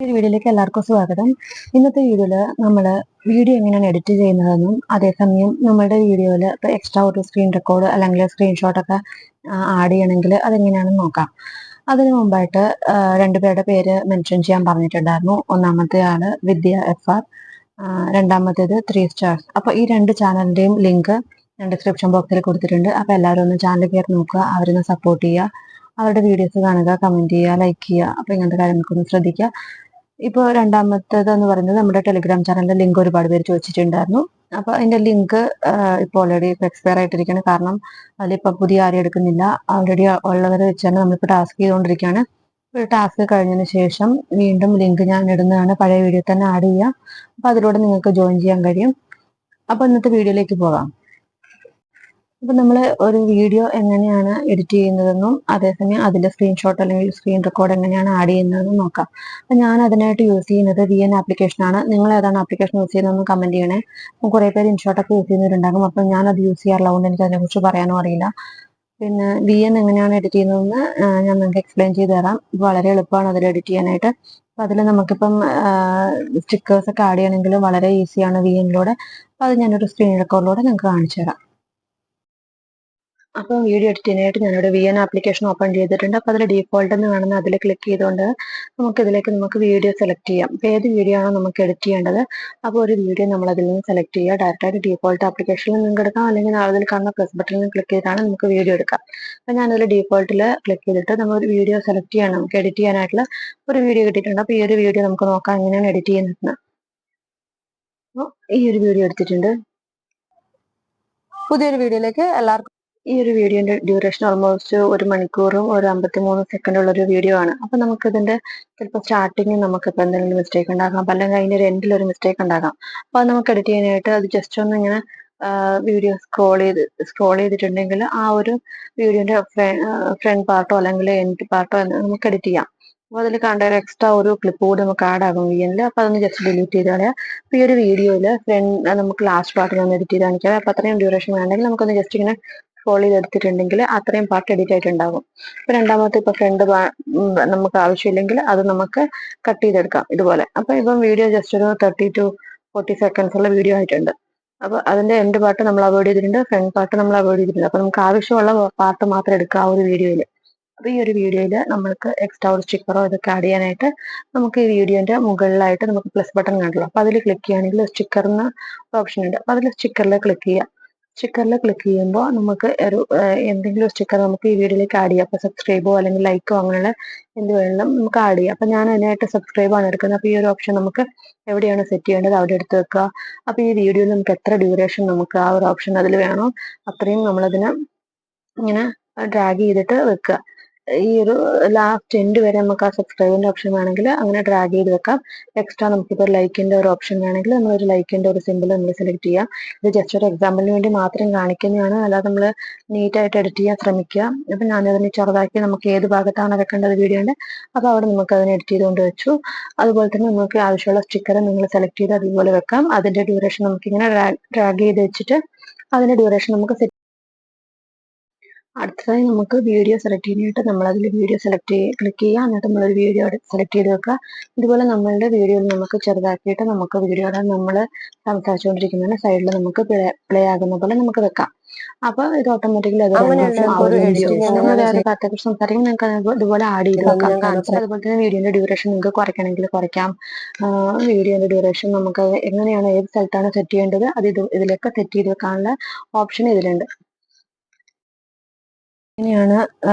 പുതിയൊരു വീഡിയോയിലേക്ക് എല്ലാവർക്കും സ്വാഗതം. ഇന്നത്തെ വീഡിയോയിൽ നമ്മൾ വീഡിയോ എങ്ങനെയാണ് എഡിറ്റ് ചെയ്യുന്നതെന്നും അതേസമയം നമ്മുടെ വീഡിയോയിൽ ഇപ്പോൾ എക്സ്ട്രാ ഒരു സ്ക്രീൻ റെക്കോർഡ് അല്ലെങ്കിൽ സ്ക്രീൻഷോട്ടൊക്കെ ആഡ് ചെയ്യണമെങ്കിൽ അതെങ്ങനെയാണെന്ന് നോക്കാം. അതിനു മുമ്പായിട്ട് രണ്ടുപേരുടെ പേര് മെൻഷൻ ചെയ്യാൻ പറഞ്ഞിട്ടുണ്ടായിരുന്നു. ഒന്നാമത്തെ ആള് വിദ്യ FR, രണ്ടാമത്തേത് 3 സ്റ്റാർസ്. അപ്പോൾ ഈ രണ്ട് ചാനലിൻ്റെയും ലിങ്ക് ഞാൻ ഡിസ്ക്രിപ്ഷൻ ബോക്സിൽ കൊടുത്തിട്ടുണ്ട്. അപ്പോൾ എല്ലാവരും ഒന്ന് ചാനൽ കയറി നോക്കുക, അവരൊന്ന് സപ്പോർട്ട് ചെയ്യുക, അവരുടെ വീഡിയോസ് കാണുക, കമൻറ്റ് ചെയ്യുക, ലൈക്ക് ചെയ്യുക. അപ്പോൾ ഇങ്ങനത്തെ കാര്യങ്ങൾക്കൊന്ന് ശ്രദ്ധിക്കുക. ഇപ്പോൾ രണ്ടാമത്തേത് എന്ന് പറയുന്നത് നമ്മുടെ ടെലിഗ്രാം ചാനലിന്റെ ലിങ്ക് ഒരുപാട് പേര് ചോദിച്ചിട്ടുണ്ടായിരുന്നു. അപ്പോൾ അതിന്റെ ലിങ്ക് ഇപ്പോൾ ഓൾറെഡി എക്സ്പയർ ആയിട്ടിരിക്കുകയാണ്. കാരണം അതിലിപ്പോൾ പുതിയ ആരും എടുക്കുന്നില്ല. ഓൾറെഡി ഉള്ളവരെ വെച്ച് തന്നെ നമ്മളിപ്പോൾ ടാസ്ക് ചെയ്തുകൊണ്ടിരിക്കുകയാണ്. ഒരു ടാസ്ക് കഴിഞ്ഞതിന് ശേഷം വീണ്ടും ലിങ്ക് ഞാൻ ഇടുന്നതാണ്. പഴയ വീഡിയോ തന്നെ ആഡ് ചെയ്യുക. അപ്പോൾ അതിലൂടെ നിങ്ങൾക്ക് ജോയിൻ ചെയ്യാൻ കഴിയും. അപ്പോൾ ഇന്നത്തെ വീഡിയോയിലേക്ക് പോകാം. അപ്പൊ നമ്മൾ ഒരു വീഡിയോ എങ്ങനെയാണ് എഡിറ്റ് ചെയ്യുന്നതെന്നും അതേസമയം അതിന്റെ സ്ക്രീൻഷോട്ട് അല്ലെങ്കിൽ സ്ക്രീൻ റെക്കോർഡ് എങ്ങനെയാണ് ആഡ് ചെയ്യുന്നതെന്നും നോക്കാം. അപ്പൊ ഞാൻ അതിനായിട്ട് യൂസ് ചെയ്യുന്നത് VN ആപ്ലിക്കേഷൻ ആണ്. നിങ്ങൾ ഏതാണ് ആപ്ലിക്കേഷൻ യൂസ് ചെയ്യുന്നതെന്ന് കമന്റ് ചെയ്യണേ. കുറെ പേര് ഇൻഷോട്ടൊക്കെ യൂസ് ചെയ്യുന്നവരുണ്ടാകും. അപ്പൊ ഞാൻ അത് യൂസ് ചെയ്യാറുള്ളതുകൊണ്ട് എനിക്ക് അതിനെക്കുറിച്ച് പറയാനും അറിയില്ല. പിന്നെ VN എങ്ങനെയാണ് എഡിറ്റ് ചെയ്യുന്നതെന്ന് ഞാൻ നിങ്ങൾക്ക് എക്സ്പ്ലെയിൻ ചെയ്ത് തരാം. വളരെ എളുപ്പമാണ് അതിൽ എഡിറ്റ് ചെയ്യാനായിട്ട്. അപ്പൊ അതിൽ നമുക്കിപ്പം സ്റ്റിക്കേഴ്സ് ഒക്കെ ആഡ് ചെയ്യണമെങ്കിൽ വളരെ ഈസിയാണ് VN-ലൂടെ. അപ്പൊ അത് ഞാനൊരു സ്ക്രീൻ റെക്കോർഡിലൂടെ നിങ്ങൾക്ക് കാണിച്ചു തരാം. അപ്പോൾ വീഡിയോ എഡിറ്റ് ചെയ്യാനായിട്ട് ഞാനിവിടെ VN ആപ്ലിക്കേഷൻ ഓപ്പൺ ചെയ്തിട്ടുണ്ട്. അപ്പോൾ അതിൽ ഡീഫോൾട്ട് എന്ന് കാണുന്ന അതിൽ ക്ലിക്ക് ചെയ്തുകൊണ്ട് നമുക്ക് വീഡിയോ സെലക്ട് ചെയ്യാം. അപ്പോൾ ഏത് വീഡിയോ ആണോ നമുക്ക് എഡിറ്റ് ചെയ്യേണ്ടത്, അപ്പോൾ ഒരു വീഡിയോ നമ്മൾ അതിൽ നിന്ന് സെലക്ട് ചെയ്യുക. ഡയറക്റ്റായിട്ട് ഡീഫോൾട്ട് ആപ്ലിക്കേഷനിൽ നിങ്ങൾക്ക് എടുക്കാം, അല്ലെങ്കിൽ അതിൽ കാണുന്ന പ്ലസ് ബട്ടണിൽ ക്ലിക്ക് ചെയ്തിട്ടാണ് നമുക്ക് വീഡിയോ എടുക്കാം. അപ്പോൾ ഞാനതിൽ ഡീഫോൾട്ടിൽ ക്ലിക്ക് ചെയ്തിട്ട് നമ്മൾ ഒരു വീഡിയോ സെലക്ട് ചെയ്യണം. നമുക്ക് എഡിറ്റ് ചെയ്യാനായിട്ടുള്ള ഒരു വീഡിയോ കിട്ടിയിട്ടുണ്ട്. അപ്പോൾ ഈ ഒരു വീഡിയോ നമുക്ക് നോക്കാം എങ്ങനെയാണ് എഡിറ്റ് ചെയ്യുന്നത്. അപ്പോൾ ഈ ഒരു വീഡിയോ എടുത്തിട്ടുണ്ട്. പുതിയൊരു വീഡിയോയിലേക്ക് എല്ലാവർക്കും. ഈ ഒരു വീഡിയോന്റെ ഡ്യൂറേഷൻ ഓൾമോസ്റ്റ് 1 മണിക്കൂറും ഒരു 53 സെക്കൻഡ് ഉള്ള ഒരു വീഡിയോ ആണ്. അപ്പൊ നമുക്ക് ഇതിന്റെ ചിലപ്പോൾ സ്റ്റാർട്ടിങ്ങിൽ നമുക്കിപ്പോൾ എന്തെങ്കിലും മിസ്റ്റേക്ക് ഉണ്ടാകാം, അല്ലെങ്കിൽ അതിന്റെ എൻഡിൽ ഒരു മിസ്റ്റേക്ക് ഉണ്ടാകാം. അപ്പൊ അത് നമുക്ക് എഡിറ്റ് ചെയ്യാനായിട്ട് അത് ജസ്റ്റ് ഒന്ന് ഇങ്ങനെ വീഡിയോ സ്ക്രോൾ ചെയ്തിട്ടുണ്ടെങ്കിൽ ആ ഒരു വീഡിയോന്റെ ഫ്രണ്ട് പാർട്ടോ അല്ലെങ്കിൽ എൻഡ് പാർട്ടോ നമുക്ക് എഡിറ്റ് ചെയ്യാം. അപ്പോൾ അതിൽ കണ്ട ഒരു എക്സ്ട്രാ ഒരു ക്ലിപ്പ് കൂടി നമുക്ക് ആഡ് ആകും VN-ൽ. അപ്പോൾ അതൊന്ന് ജസ്റ്റ് ഡിലീറ്റ് ചെയ്ത് കളയാം. അപ്പോൾ ഈ ഒരു വീഡിയോയിൽ നമുക്ക് ലാസ്റ്റ് പാർട്ട് ഞാൻ എഡിറ്റ് ചെയ്ത് കാണിക്കാം. അപ്പോൾ അത്രയും ഡ്യൂറേഷൻ വേണമെങ്കിൽ നമുക്കൊന്ന് ജസ്റ്റ് ഇങ്ങനെ സ്ക്രോൾ ചെയ്തെടുത്തിട്ടുണ്ടെങ്കിൽ അത്രയും പാർട്ട് എഡിറ്റ് ആയിട്ടുണ്ടാകും. ഇപ്പൊ രണ്ടാമത്തെ ഇപ്പൊ ഫ്രണ്ട് നമുക്ക് ആവശ്യമില്ലെങ്കിൽ അത് നമുക്ക് കട്ട് ചെയ്തെടുക്കാം ഇതുപോലെ. അപ്പൊ ഇപ്പം വീഡിയോ ജസ്റ്റ് ഒരു 30 to 40 സെക്കൻഡ്സ് ഉള്ള വീഡിയോ ആയിട്ടുണ്ട്. അപ്പൊ അതിന്റെ എൻഡ് പാർട്ട് നമ്മൾ അവോയ്ഡ് ചെയ്തിട്ടുണ്ട്, ഫ്രണ്ട് പാർട്ട് നമ്മൾ അവോയ്ഡ് ചെയ്തിട്ടുണ്ട്. അപ്പൊ നമുക്ക് ആവശ്യമുള്ള പാർട്ട് മാത്രം എടുക്കാം ആ ഒരു വീഡിയോയിൽ. അപ്പൊ ഈ ഒരു വീഡിയോയിൽ നമ്മൾക്ക് എക്സ്ട്രാ ഒരു സ്റ്റിക്കറോ ഇതൊക്കെ ആഡ് ചെയ്യാനായിട്ട് നമുക്ക് ഈ വീഡിയോന്റെ മുകളിലായിട്ട് നമുക്ക് പ്ലസ് ബട്ടൺ കണ്ടല്ലോ. അപ്പൊ അതിൽ ക്ലിക്ക് ചെയ്യുകയാണെങ്കിൽ സ്റ്റിക്കറിന് ഓപ്ഷൻ ഉണ്ട്. അപ്പൊ അതിൽ സ്റ്റിക്കറിൽ ക്ലിക്ക് ചെയ്യാം. സ്റ്റിക്കറിൽ ക്ലിക്ക് ചെയ്യുമ്പോൾ നമുക്ക് ഒരു എന്തെങ്കിലും സ്റ്റിക്കർ നമുക്ക് ഈ വീഡിയോയിലേക്ക് ആഡ് ചെയ്യാം. അപ്പോൾ സബ്സ്ക്രൈബോ അല്ലെങ്കിൽ ലൈക്കോ അങ്ങനെയുള്ള എന്ത് വേണമെങ്കിലും നമുക്ക് ആഡ് ചെയ്യാം. അപ്പം ഞാൻ അതിനായിട്ട് സബ്സ്ക്രൈബ് ആണ് എടുക്കുന്നത്. അപ്പോൾ ഈ ഒരു ഓപ്ഷൻ നമുക്ക് എവിടെയാണ് സെറ്റ് ചെയ്യേണ്ടത് അവിടെ എടുത്ത് വെക്കുക. അപ്പോൾ ഈ വീഡിയോയിൽ നമുക്ക് എത്ര ഡ്യൂറേഷൻ നമുക്ക് ആ ഒരു ഓപ്ഷൻ അതിൽ വേണോ അത്രയും നമ്മളതിനെ ഇങ്ങനെ ഡ്രാഗ് ചെയ്തിട്ട് വെക്കുക. ഈ ഒരു ലാസ്റ്റ് എൻഡ് വരെ നമുക്ക് ആ സബ്സ്ക്രൈബിന്റെ ഓപ്ഷൻ വേണമെങ്കിൽ അങ്ങനെ ഡ്രാഗ് ചെയ്ത് വെക്കാം. എക്സ്ട്രാ നമുക്കിപ്പോൾ ലൈക്കിന്റെ ഒരു ഓപ്ഷൻ വേണമെങ്കിൽ നമ്മളൊരു ലൈക്കിന്റെ ഒരു സിമ്പിൾ നമ്മൾ സെലക്ട് ചെയ്യാം. ഇത് ജസ്റ്റ് ഒരു എക്സാമ്പിളിന് വേണ്ടി മാത്രം കാണിക്കുന്നതാണ്, അല്ലാതെ നമ്മൾ നീറ്റായിട്ട് എഡിറ്റ് ചെയ്യാൻ ശ്രമിക്കുക. അപ്പൊ ഞാനതിന് ചെറുതാക്കി നമുക്ക് ഏത് ഭാഗത്താണ് വെക്കേണ്ടത് വീഡിയോന്റെ, അപ്പോൾ അവിടെ നമുക്ക് അതിനെ എഡിറ്റ് ചെയ്തുകൊണ്ട് വെച്ചു. അതുപോലെ തന്നെ നമുക്ക് ആവശ്യമുള്ള സ്റ്റിക്കർ നിങ്ങൾ സെലക്ട് ചെയ്ത് അതുപോലെ വെക്കാം. അതിന്റെ ഡ്യൂറേഷൻ നമുക്കിങ്ങനെ ഡ്രാഗ് ചെയ്ത് വെച്ചിട്ട് അതിന്റെ ഡ്യൂറേഷൻ നമുക്ക് സെറ്റ്. അടുത്തതായി നമുക്ക് വീഡിയോ സെലക്ട് ചെയ്യാനായിട്ട് നമ്മൾ അതിൽ വീഡിയോ ക്ലിക്ക് ചെയ്യുക. എന്നിട്ട് നമ്മളൊരു വീഡിയോ സെലക്ട് ചെയ്ത് വെക്കുക. ഇതുപോലെ നമ്മളുടെ വീഡിയോയിൽ നമുക്ക് ചെറുതാക്കിയിട്ട് നമുക്ക് വീഡിയോയുടെ നമ്മൾ സംസാരിച്ചുകൊണ്ടിരിക്കുന്നതിന് സൈഡിൽ നമുക്ക് പ്ലേ ആകുന്ന പോലെ നമുക്ക് വെക്കാം. അപ്പൊ ഇത് ഓട്ടോമാറ്റിക്കലി വേറെ കാര്യത്തെക്കുറിച്ച് സംസാരിക്കും. നിങ്ങൾക്ക് ഇതുപോലെ ആഡ് ചെയ്ത് വെക്കാം. അതുപോലെ തന്നെ വീഡിയോന്റെ ഡ്യൂറേഷൻ നിങ്ങൾക്ക് കുറയ്ക്കണമെങ്കിൽ കുറയ്ക്കാം. വീഡിയോന്റെ ഡ്യൂറേഷൻ നമുക്ക് എങ്ങനെയാണ് ഏത് സ്ഥലത്താണ് സെറ്റ് ചെയ്യേണ്ടത് അത് ഇതിലൊക്കെ സെറ്റ് ചെയ്ത് വെക്കാനുള്ള ഓപ്ഷൻ ഇതിലുണ്ട്. ഇങ്ങനെയാണ്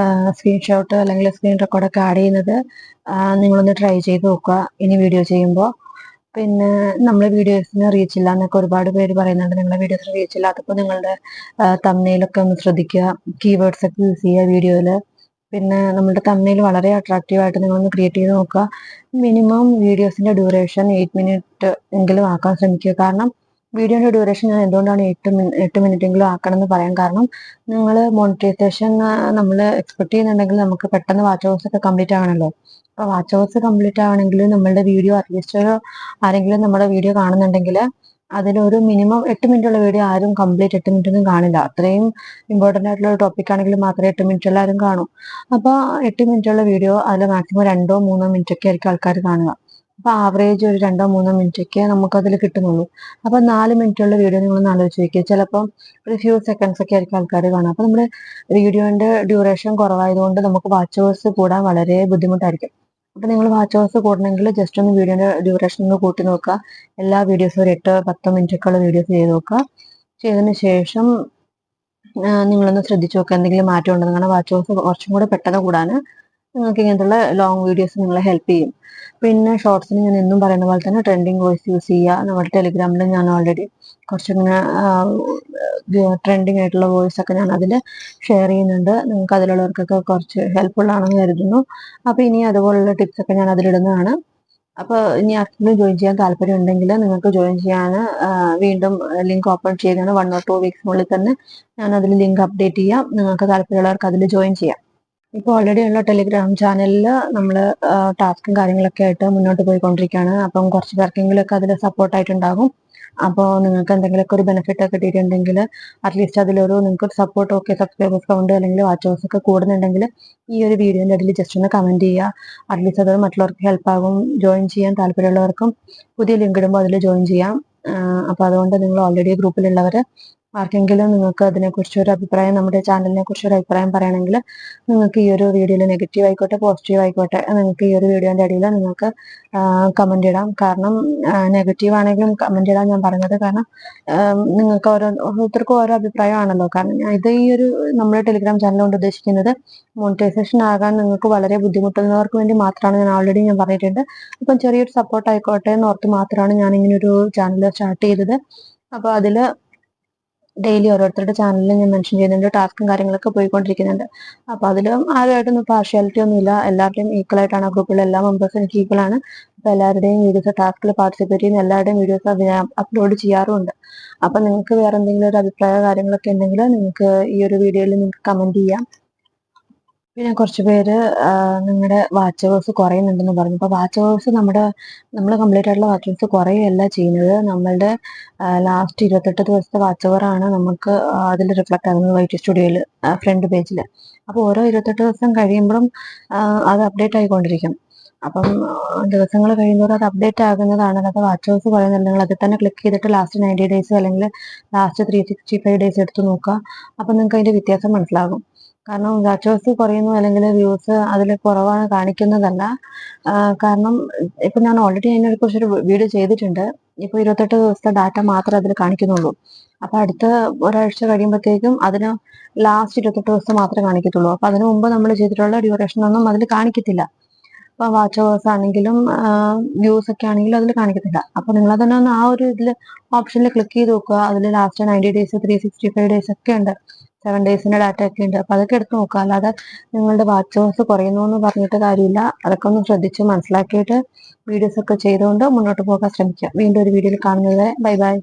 സ്ക്രീൻഷോട്ട് അല്ലെങ്കിൽ സ്ക്രീൻ റെക്കോർഡൊക്കെ ആഡ് ചെയ്യുന്നത്. നിങ്ങളൊന്ന് ട്രൈ ചെയ്ത് നോക്കുക ഇനി വീഡിയോ ചെയ്യുമ്പോൾ. പിന്നെ നമ്മുടെ വീഡിയോസിന് റീച്ച് ഇല്ല എന്നൊക്കെ ഒരുപാട് പേര് പറയുന്നുണ്ട്. നിങ്ങളുടെ വീഡിയോസിന് റീച്ച് ഇല്ലാത്തപ്പോൾ നിങ്ങളുടെ തംബ്നെയിലൊക്കെ ഒന്ന് ശ്രദ്ധിക്കുക. കീവേഡ്സ് ഒക്കെ യൂസ് ചെയ്യുക വീഡിയോയിൽ. പിന്നെ നമ്മുടെ തംബ്നെയിൽ വളരെ അട്രാക്റ്റീവ് ആയിട്ട് നിങ്ങളൊന്ന് ക്രിയേറ്റ് ചെയ്ത് നോക്കുക. മിനിമം വീഡിയോസിന്റെ ഡ്യൂറേഷൻ 8 മിനിറ്റ് എങ്കിലും ആക്കാൻ ശ്രമിക്കുക. കാരണം വീഡിയോന്റെ ഡ്യൂറേഷൻ ഞാൻ എന്തുകൊണ്ടാണ് 8 മിനിറ്റ് എങ്കിലും ആക്കണം എന്ന് പറയാൻ കാരണം, നിങ്ങൾ മോണിറ്റൈസേഷൻ നമ്മൾ എക്സ്പെക്ട് ചെയ്യുന്നുണ്ടെങ്കിൽ നമുക്ക് പെട്ടെന്ന് വാച്ച് അവേഴ്സ് ഒക്കെ കംപ്ലീറ്റ് ആകണമല്ലോ. അപ്പോൾ വാച്ച് അവേഴ്സ് കംപ്ലീറ്റ് ആവണമെങ്കിൽ നമ്മളുടെ വീഡിയോ അറ്റ്ലീസ്റ്റ് ആരെങ്കിലും നമ്മുടെ വീഡിയോ കാണുന്നുണ്ടെങ്കിൽ അതിലൊരു മിനിമം 8 മിനിറ്റ് ഉള്ള വീഡിയോ ആരും കംപ്ലീറ്റ് 8 മിനിറ്റ് ഒന്നും കാണില്ല. അത്രയും ഇമ്പോർട്ടൻ്റ് ആയിട്ടുള്ള ഒരു ടോപ്പിക് ആണെങ്കിൽ മാത്രമേ 8 മിനിറ്റ് എല്ലാവരും കാണൂ. അപ്പോൾ 8 മിനിറ്റ് ഉള്ള വീഡിയോ അതിൽ മാക്സിമം 2-3 മിനിറ്റ് ഒക്കെ ആയിരിക്കും ആൾക്കാർ കാണുക. അപ്പോൾ ആവറേജ് ഒരു 2-3 മിനിറ്റൊക്കെ നമുക്കതിൽ കിട്ടുന്നുള്ളൂ. അപ്പോൾ 4 മിനിറ്റുള്ള വീഡിയോ നിങ്ങളൊന്ന് ആലോചിച്ച് നോക്കിയേ. ചിലപ്പം ഒരു ഫ്യൂ സെക്കൻഡ്സ് ഒക്കെ ആയിരിക്കും ആൾക്കാർ കാണുക. അപ്പോൾ നമ്മുടെ വീഡിയോന്റെ ഡ്യൂറേഷൻ കുറവായതുകൊണ്ട് നമുക്ക് വാച്ച് അവേഴ്സ് കൂടാൻ വളരെ ബുദ്ധിമുട്ടായിരിക്കും. അപ്പോൾ നിങ്ങൾ വാച്ച് അവേഴ്സ് കൂടണമെങ്കിൽ ജസ്റ്റ് ഒന്ന് വീഡിയോന്റെ ഡ്യൂറേഷൻ ഒന്ന് കൂട്ടി നോക്കുക. എല്ലാ വീഡിയോസും ഒരു 8-10 മിനിറ്റൊക്കെ ഉള്ള വീഡിയോസ് ചെയ്ത് നോക്കുക. ചെയ്തതിന് ശേഷം നിങ്ങളൊന്ന് ശ്രദ്ധിച്ചു നോക്കുക എന്തെങ്കിലും മാറ്റം ഉണ്ടോ. നിങ്ങളുടെ വാച്ച് അവേഴ്സ് കുറച്ചും കൂടെ പെട്ടെന്ന് കൂടാൻ നിങ്ങൾക്ക് ഇങ്ങനത്തുള്ള ലോങ് വീഡിയോസ് നിങ്ങളെ ഹെൽപ്പ് ചെയ്യും. പിന്നെ ഷോർട്സിന് ഞാൻ എന്നും പറയുന്ന പോലെ തന്നെ ട്രെൻഡിങ് വോയിസ് യൂസ് ചെയ്യുക. നമ്മുടെ ടെലിഗ്രാമിൽ ഞാൻ ഓൾറെഡി കുറച്ചിങ്ങനെ ട്രെൻഡിങ് ആയിട്ടുള്ള വോയിസ് ഒക്കെ ഞാൻ അതിൽ ഷെയർ ചെയ്യുന്നുണ്ട്. നിങ്ങൾക്ക് അതിലുള്ളവർക്കൊക്കെ കുറച്ച് ഹെൽപ്ഫുൾ ആണെന്ന് കരുതുന്നു. അപ്പോൾ ഇനി അതുപോലുള്ള ടിപ്സ് ഒക്കെ ഞാൻ അതിലിടുന്നതാണ്. അപ്പോൾ ഇനി ആർക്കെങ്കിലും ജോയിൻ ചെയ്യാൻ താല്പര്യം ഉണ്ടെങ്കിൽ നിങ്ങൾക്ക് ജോയിൻ ചെയ്യാൻ വീണ്ടും ലിങ്ക് ഓപ്പൺ ചെയ്താണ്. 1 or 2 വീക്സിനുള്ളിൽ തന്നെ ഞാൻ അതിൽ ലിങ്ക് അപ്ഡേറ്റ് ചെയ്യാം. നിങ്ങൾക്ക് താല്പര്യമുള്ളവർക്ക് അതിൽ ജോയിൻ ചെയ്യാം. ഇപ്പോൾ ഓൾറെഡി ഉള്ള ടെലിഗ്രാം ചാനലിൽ നമ്മൾ ടാസ്കും കാര്യങ്ങളൊക്കെ ആയിട്ട് മുന്നോട്ട് പോയിക്കൊണ്ടിരിക്കുകയാണ്. അപ്പം കുറച്ച് പേർക്കെങ്കിലുമൊക്കെ അതിൽ സപ്പോർട്ടായിട്ടുണ്ടാകും. അപ്പോൾ നിങ്ങൾക്ക് എന്തെങ്കിലുമൊക്കെ ഒരു ബെനിഫിറ്റ് ഒക്കെ കിട്ടിയിട്ടുണ്ടെങ്കിൽ അറ്റ്ലീസ്റ്റ് അതിലൊരു നിങ്ങൾക്ക് സപ്പോർട്ട് ഒക്കെ സബ്സ്ക്രൈബേഴ്സ് കൗണ്ട് അല്ലെങ്കിൽ വാച്ചേഴ്സ് ഒക്കെ കൂടുന്നുണ്ടെങ്കിൽ ഈ ഒരു വീഡിയോൻ്റെ അടിയിൽ ജസ്റ്റ് ഒന്ന് കമൻറ്റ് ചെയ്യുക. അറ്റ്ലീസ്റ്റ് അത് മറ്റുള്ളവർക്ക് ഹെൽപ്പ് ആകും. ജോയിൻ ചെയ്യാൻ താല്പര്യമുള്ളവർക്കും പുതിയ ലിങ്ക് ഇടുമ്പോൾ അതിൽ ജോയിൻ ചെയ്യാം. അപ്പോൾ അതുകൊണ്ട് നിങ്ങൾ ഓൾറെഡി ഗ്രൂപ്പിലുള്ളവർ ആർക്കെങ്കിലും നിങ്ങൾക്ക് അതിനെക്കുറിച്ച് ഒരു അഭിപ്രായം, നമ്മുടെ ചാനലിനെ കുറിച്ച് ഒരു അഭിപ്രായം പറയണമെങ്കിൽ നിങ്ങൾക്ക് ഈ ഒരു വീഡിയോയിൽ നെഗറ്റീവ് ആയിക്കോട്ടെ പോസിറ്റീവ് ആയിക്കോട്ടെ നിങ്ങൾക്ക് ഈ ഒരു വീഡിയോന്റെ അടിയിൽ നിങ്ങൾക്ക് കമന്റ് ഇടാം. കാരണം നെഗറ്റീവ് ആണെങ്കിലും കമന്റ് ഇടാൻ ഞാൻ പറഞ്ഞത് കാരണം നിങ്ങൾക്ക് ഓരോരുത്തർക്കും ഓരോ അഭിപ്രായമാണല്ലോ. കാരണം ഇത് ഈ ഒരു നമ്മുടെ ടെലിഗ്രാം ചാനൽ കൊണ്ട് ഉദ്ദേശിക്കുന്നത് മോണിറ്റൈസേഷൻ ആകാൻ നിങ്ങൾക്ക് വളരെ ബുദ്ധിമുട്ടുന്നവർക്ക് വേണ്ടി മാത്രമാണ്. ഞാൻ ഓൾറെഡി ഞാൻ പറഞ്ഞിട്ടുണ്ട്. അപ്പം ചെറിയൊരു സപ്പോർട്ട് ആയിക്കോട്ടെ എന്ന് ഓർത്ത് മാത്രമാണ് ഞാൻ ഇങ്ങനെ ഒരു ചാനൽ സ്റ്റാർട്ട് ചെയ്തത്. അപ്പോൾ അതിൽ ഡെയിലി ഓരോരുത്തരുടെ ചാനലിൽ ഞാൻ മെൻഷൻ ചെയ്യുന്നുണ്ട്. ടാസ്കും കാര്യങ്ങളൊക്കെ പോയിക്കൊണ്ടിരിക്കുന്നുണ്ട്. അപ്പോൾ അതിലും ആരുമായിട്ടൊന്നും പാർഷ്യാലിറ്റി ഒന്നുമില്ല. എല്ലാവരുടെയും ഈക്വൽ ആയിട്ടാണ്. ആ ഗ്രൂപ്പിലെ എല്ലാ മെമ്പേഴ്സും എനിക്ക് ഈക്വൽ ആണ്. അപ്പോൾ എല്ലാവരുടെയും വീഡിയോസ് ടാസ്കിൽ പാർട്ടിസിപ്പേറ്റ് ചെയ്യുന്ന എല്ലാവരുടെയും വീഡിയോസ് അപ്ലോഡ് ചെയ്യാറുമുണ്ട്. അപ്പം നിങ്ങൾക്ക് വേറെ എന്തെങ്കിലും ഒരു അഭിപ്രായ കാര്യങ്ങളൊക്കെ ഉണ്ടെങ്കിൽ നിങ്ങൾക്ക് ഈ ഒരു വീഡിയോയിൽ നിങ്ങൾക്ക് കമന്റ് ചെയ്യാം. പിന്നെ കുറച്ച് പേര് നിങ്ങളുടെ വാച്ച് അവേഴ്സ് കുറയുന്നുണ്ടെന്ന് പറഞ്ഞു. അപ്പോൾ വാച്ച് അവേഴ്സ് നമ്മൾ കംപ്ലീറ്റ് ആയിട്ടുള്ള വാച്ച് അവേഴ്സ് കുറയുകയല്ല ചെയ്യുന്നത്. നമ്മളുടെ ലാസ്റ്റ് 28 ദിവസത്തെ വാച്ച് അവറാണ് നമുക്ക് അതിൽ റിഫ്ലക്ട് ആകുന്നത് വൈറ്റി സ്റ്റുഡിയോയിൽ ഫ്രണ്ട് പേജിൽ. അപ്പോൾ ഓരോ 28 ദിവസം കഴിയുമ്പോഴും അത് അപ്ഡേറ്റ് ആയിക്കൊണ്ടിരിക്കും. അപ്പം ദിവസങ്ങൾ കഴിയുമ്പോൾ അത് അപ്ഡേറ്റ് ആകുന്നതാണ്. അല്ലാതെ വാച്ച് അവേഴ്സ് കുറയുന്നില്ല. നിങ്ങൾ അതിൽ തന്നെ ക്ലിക്ക് ചെയ്തിട്ട് ലാസ്റ്റ് 90 ഡേയ്സ് അല്ലെങ്കിൽ ലാസ്റ്റ് 365 ഡേയ്സ് എടുത്ത് നോക്കുക. അപ്പം നിങ്ങൾക്ക് അതിൻ്റെ വ്യത്യാസം മനസ്സിലാകും. കാരണം വാച്ച് അവേഴ്സ് കുറയുന്നു അല്ലെങ്കിൽ വ്യൂസ് അതിൽ കുറവാണ് കാണിക്കുന്നതല്ല. കാരണം ഇപ്പം ഞാൻ ഓൾറെഡി അതിനെക്കുറിച്ചൊരു വീഡിയോ ചെയ്തിട്ടുണ്ട്. ഇപ്പോൾ 28 ദിവസത്തെ ഡാറ്റ മാത്രമേ അതിൽ കാണിക്കുന്നുള്ളൂ. അപ്പോൾ അടുത്ത ഒരാഴ്ച കഴിയുമ്പോഴത്തേക്കും അതിന് ലാസ്റ്റ് 28 ദിവസം മാത്രമേ കാണിക്കത്തുള്ളൂ. അപ്പോൾ അതിന് മുമ്പ് നമ്മൾ ചെയ്തിട്ടുള്ള ഡ്യൂറേഷൻ ഒന്നും അതിൽ കാണിക്കത്തില്ല. അപ്പോൾ വാച്ച് അവേഴ്സ് ആണെങ്കിലും വ്യൂസ് ഒക്കെ ആണെങ്കിലും അതിൽ കാണിക്കത്തില്ല. അപ്പോൾ നിങ്ങൾ തന്നെ ഒന്ന് ആ ഒരു ഇതിൽ ഓപ്ഷനിൽ ക്ലിക്ക് ചെയ്ത് നോക്കുക. അതിൽ ലാസ്റ്റ് 90 ഡേയ്സ് 365 ഡേയ്സ് ഒക്കെ ഉണ്ട്. 7 ഡേയ്സിന്റെ ഡാറ്റ ഒക്കെ ഉണ്ട്. അപ്പോൾ അതൊക്കെ എടുത്ത് നോക്കുക. അല്ലാതെ നിങ്ങളുടെ വാച്ച് അവേഴ്സ് കുറയുന്നു എന്ന് പറഞ്ഞിട്ട് കാര്യമില്ല. അതൊക്കെ ഒന്ന് ശ്രദ്ധിച്ച് മനസ്സിലാക്കിയിട്ട് വീഡിയോസ് ഒക്കെ ചെയ്തുകൊണ്ട് മുന്നോട്ട് പോകാൻ ശ്രമിക്കുക. വീണ്ടും ഒരു വീഡിയോയിൽ കാണുന്നത് വരെ ബൈ ബൈ.